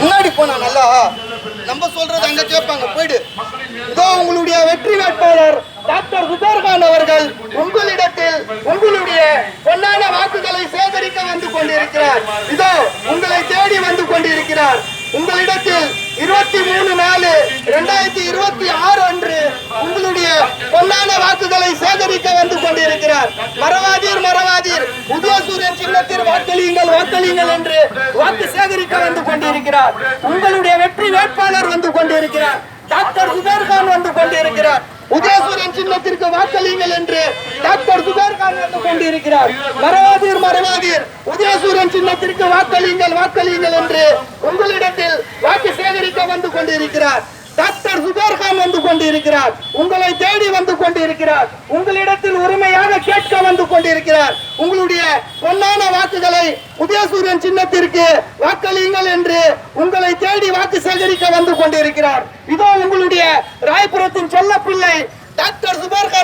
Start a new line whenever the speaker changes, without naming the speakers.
முன்னாடி போனா நல்லா நம்ம சொல்றது அங்க கேட்பாங்க, போயிடு. இதோ உங்களுடைய வெற்றி வேட்பாளர் டாக்டர் சுபேர்கான் அவர்கள் உங்களிடத்தில் உங்களுடைய பொன்னான வாக்குகளை சேகரிக்க வந்து கொண்டிருக்கிறார். இதோ உங்களை தேடி வந்து கொண்டிருக்கிறார். உங்களிடத்தில் 23/4/2026 அன்று உங்களுடைய பொன்னான வாக்குகளை சேகரிக்க வந்து கொண்டிருக்கிறார். மறவாதீர் உதயசூரியன் சின்னத்தில் வாக்களியுங்கள் என்று வாக்கு சேகரிக்க வந்து கொண்டிருக்கிறார். உங்களுடைய வெற்றி வேட்பாளர் வந்து கொண்டிருக்கிறார். டாக்டர் சுபேர்கான் வந்து கொண்டிருக்கிறார். உதயசூரியன் சின்னத்திற்கு வாக்களியுங்கள் என்று டாக்டர் சுபேர்கான் வந்து கொண்டிருக்கிறார். மறவாதீர் உதயசூரியன் சின்னத்திற்கு வாக்களியுங்கள் என்று உங்களிடத்தில் வாக்கு சேகரிக்க வந்து கொண்டிருக்கிறார். டாக்டர் சுபேர்கான் வந்து கொண்டிருக்கிறார். உங்களை தேடி வந்து கொண்டிருக்கிறார். உங்களிடத்தில் உரிமையாக கேட்க வந்து கொண்டிருக்கிறார். உங்களுடைய பொன்னான வாக்குகளை உதயசூரியன் சின்னத்திற்கு வாக்களியுங்கள் என்று உங்களை தேடி வாக்கு சேகரிக்க வந்து கொண்டிருக்கிறார். இதோ உங்களுடைய ராயபுரத்தின் செல்ல பிள்ளை டாக்டர் சுபேர்கான்